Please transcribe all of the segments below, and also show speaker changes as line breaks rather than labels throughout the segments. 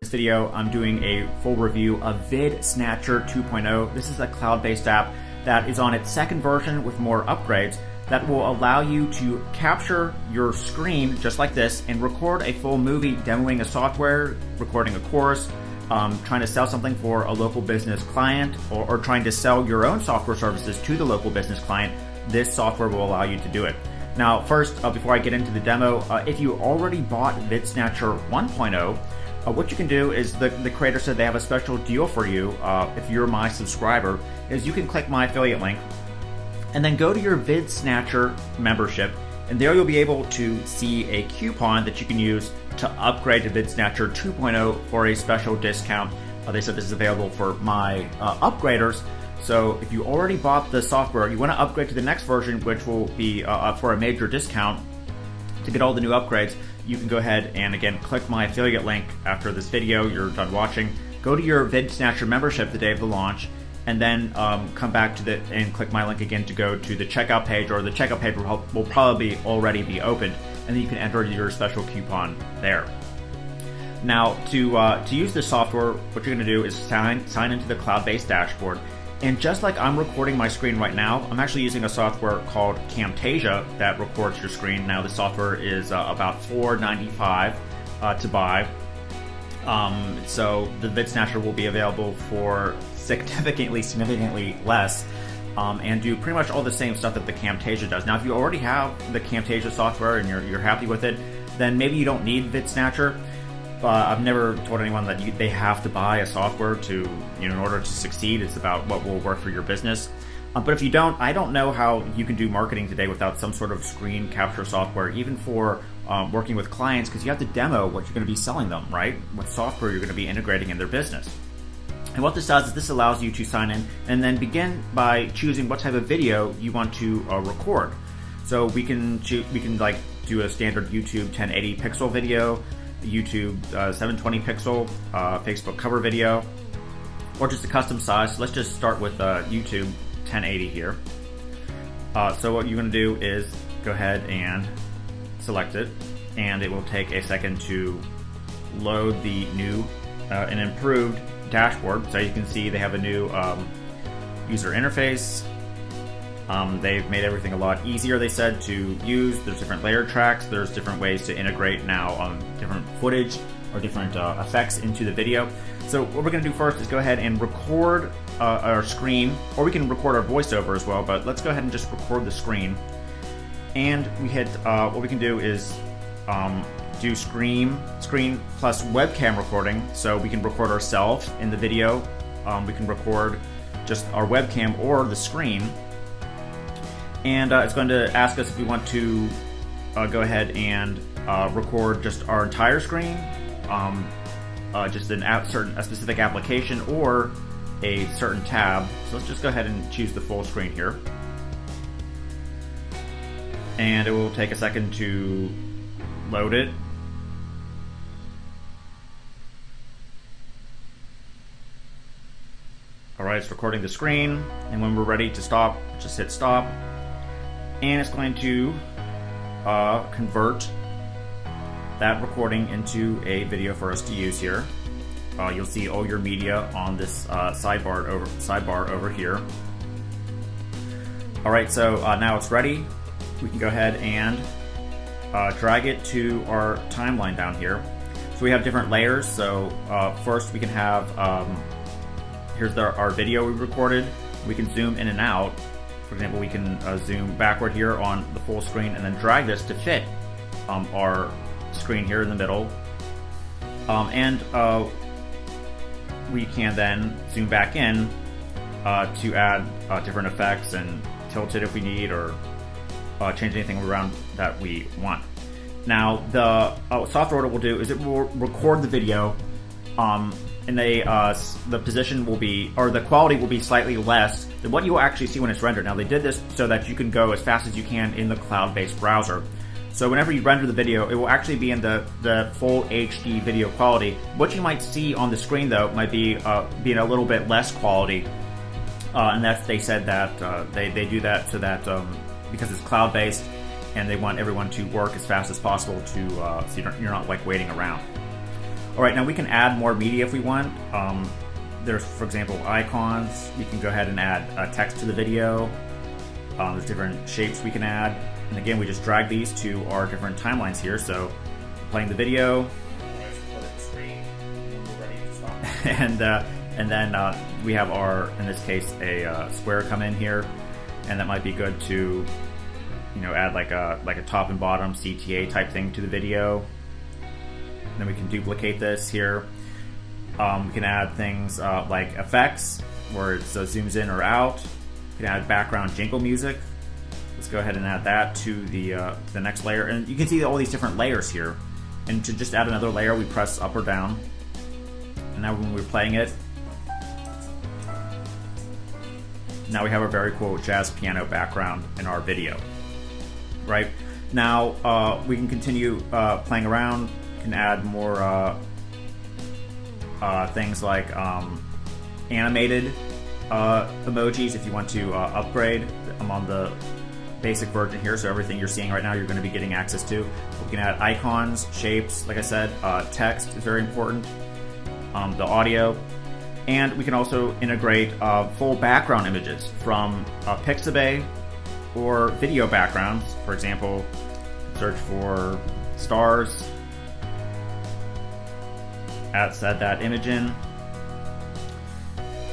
this video, I'm doing a full review of VidSnatcher 2.0. This is a cloud-based app that is on its second version with more upgrades that will allow you to capture your screen just like this and record a full movie demoing a software, recording a course, trying to sell something for a local business client, or trying to sell your own software services to the local business client. This software will allow you to do it. Now, first, before I get into the demo, if you already bought VidSnatcher 1.0, what you can do is, the creator said they have a special deal for you if you're my subscriber, is you can click my affiliate link and then go to your VidSnatcher membership, and there you'll be able to see a coupon that you can use to upgrade to VidSnatcher 2.0 for a special discount. They said this is available for my upgraders. So if you already bought the software, you want to upgrade to the next version, which will be up for a major discount to get all the new upgrades. You can go ahead and, again, click my affiliate link after this video, you're done watching. Go to your VidSnatcher membership the day of the launch, and then come back to and click my link again to go to the checkout page, or the checkout page will probably already be opened, and then you can enter your special coupon there. Now, to use this software, what you're going to do is sign into the cloud-based dashboard. And just like I'm recording my screen right now, I'm actually using a software called Camtasia that records your screen. Now, the software is about $4.95 to buy. So the VidSnatcher will be available for significantly less, and do pretty much all the same stuff that the Camtasia does. Now, if you already have the Camtasia software and you're happy with it, then maybe you don't need VidSnatcher. I've never told anyone that they have to buy a software to, in order to succeed. It's about what will work for your business. But if you don't, I don't know how you can do marketing today without some sort of screen capture software, even for working with clients, because you have to demo what you're going to be selling them, right? What software you're going to be integrating in their business. And what this does is this allows you to sign in and then begin by choosing what type of video you want to record. So we can like do a standard YouTube 1080 pixel video, YouTube 720 pixel, Facebook cover video, or just a custom size. So let's just start with YouTube 1080 here. So what you're going to do is go ahead and select it, and it will take a second to load the new and improved dashboard. So you can see they have a new user interface. They've made everything a lot easier, they said, to use. There's different layer tracks. There's different ways to integrate now different footage or different effects into the video. So what we're going to do first is go ahead and record our screen, or we can record our voiceover as well, but let's go ahead and just record the screen. And we hit, what we can do is do screen plus webcam recording. So we can record ourselves in the video. We can record just our webcam or the screen. And it's going to ask us if we want to go ahead and record just our entire screen, just a specific application, or a certain tab. So let's just go ahead and choose the full screen here. And it will take a second to load it. Alright, it's recording the screen, and when we're ready to stop, just hit stop. And it's going to convert that recording into a video for us to use here. You'll see all your media on this sidebar over here. Alright, so now it's ready. We can go ahead and drag it to our timeline down here. So we have different layers. So first we can have, here's our video we recorded. We can zoom in and out. For example, we can zoom backward here on the full screen and then drag this to fit our screen here in the middle. And we can then zoom back in to add different effects and tilt it if we need, or change anything around that we want. Now, the software what it will do is it will record the video, and the position will be, or the quality will be slightly less than what you will actually see when it's rendered. Now, they did this so that you can go as fast as you can in the cloud-based browser. So whenever you render the video, it will actually be in the full HD video quality. What you might see on the screen, though, might be being a little bit less quality, and they said that they do that so that because it's cloud-based, and they want everyone to work as fast as possible to so you're not like waiting around. All right, now we can add more media if we want. There's, for example, icons. We can go ahead and add text to the video. There's different shapes we can add. And again, we just drag these to our different timelines here. So playing the video. And then we have our, in this case, a square come in here. And that might be good to, add like a top and bottom CTA type thing to the video. Then we can duplicate this here. We can add things like effects, where it zooms in or out. We can add background jingle music. Let's go ahead and add that to the next layer. And you can see all these different layers here. And to just add another layer, we press up or down. And now when we're playing it, now we have a very cool jazz piano background in our video. Right? Now we can continue playing around. Can add more things like animated emojis if you want to upgrade. I'm on the basic version here, so everything you're seeing right now you're going to be getting access to. We can add icons, shapes, like I said, text is very important, the audio, and we can also integrate full background images from Pixabay or video backgrounds. For example, search for stars, set that image in.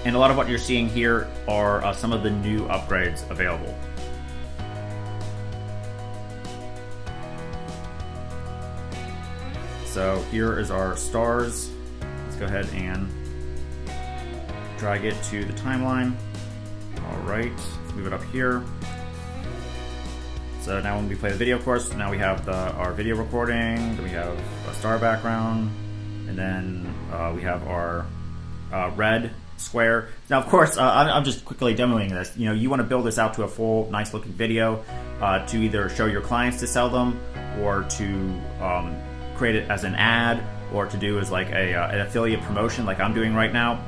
And a lot of what you're seeing here are some of the new upgrades available. So here is our stars. Let's go ahead and drag it to the timeline. All right, let's move it up here. So now when we play the video, of course, now we have our video recording, then we have a star background, and then we have our red square. Now, of course, I'm just quickly demoing this. You want to build this out to a full, nice looking video to either show your clients to sell them, or to create it as an ad, or to do as like an affiliate promotion like I'm doing right now.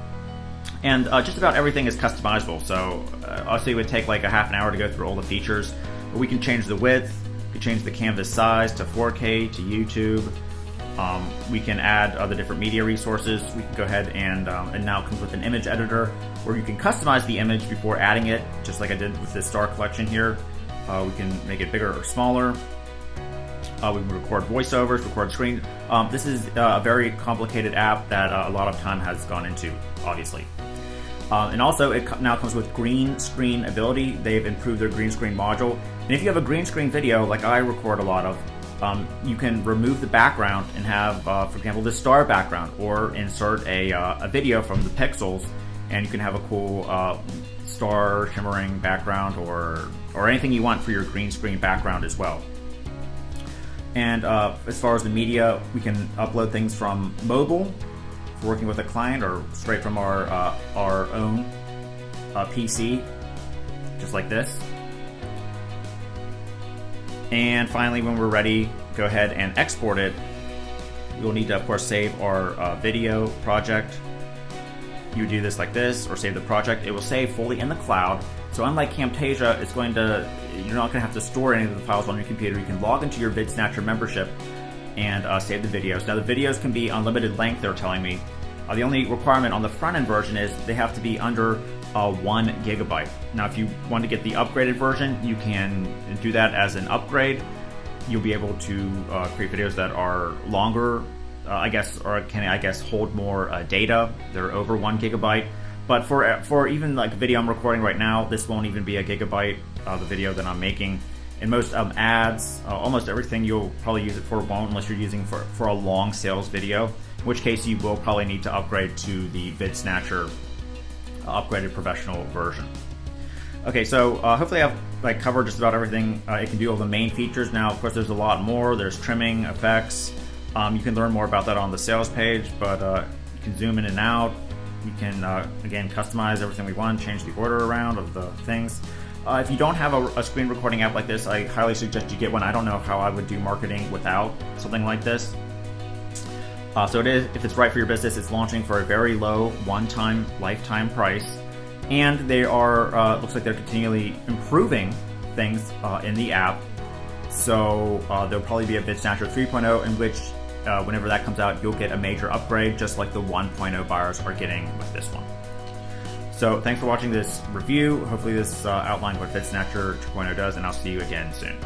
And just about everything is customizable. So obviously it would take like a half an hour to go through all the features. But we can change the width, we can change the canvas size to 4K, to YouTube. We can add other different media resources. We can go ahead and now it comes with an image editor where you can customize the image before adding it, just like I did with this star collection here. We can make it bigger or smaller. We can record voiceovers, record screen. This is a very complicated app that a lot of time has gone into, obviously. And also, it now comes with green screen ability. They've improved their green screen module. And if you have a green screen video, like I record a lot of, you can remove the background and have, for example, this star background, or insert a video from the pixels, and you can have a cool star shimmering background, or anything you want for your green screen background as well. And as far as the media, we can upload things from mobile for working with a client, or straight from our own PC, just like this. And finally, when we're ready, go ahead and export it. We'll need to, of course, save our video project. You do this like this, or save the project. It will save fully in the cloud. So unlike Camtasia, you're not going to have to store any of the files on your computer. You can log into your VidSnatcher membership and save the videos. Now, the videos can be unlimited length, they're telling me. The only requirement on the front-end version is they have to be under 1 gigabyte. Now, if you want to get the upgraded version, you can do that as an upgrade. You'll be able to create videos that are longer, can hold more data. They're over 1 gigabyte. But for even like the video I'm recording right now, this won't even be a gigabyte, the video that I'm making. And most ads, almost everything you'll probably use it for won't, unless you're using for a long sales video, in which case you will probably need to upgrade to the VidSnatcher upgraded professional version. Okay, so hopefully I've covered just about everything it can do, all the main features. Now, of course, there's a lot more. There's trimming, effects. You can learn more about that on the sales page, but you can zoom in and out. We can, again, customize everything we want, change the order around of the things. If you don't have a screen recording app like this, I highly suggest you get one. I don't know how I would do marketing without something like this. So it is, if it's right for your business, it's launching for a very low one-time lifetime price. And they are, looks like they're continually improving things in the app. So there'll probably be a VidSnatcher 3.0 in which whenever that comes out, you'll get a major upgrade just like the 1.0 buyers are getting with this one. So thanks for watching this review. Hopefully this outlined what VidSnatcher 2.0 does, and I'll see you again soon.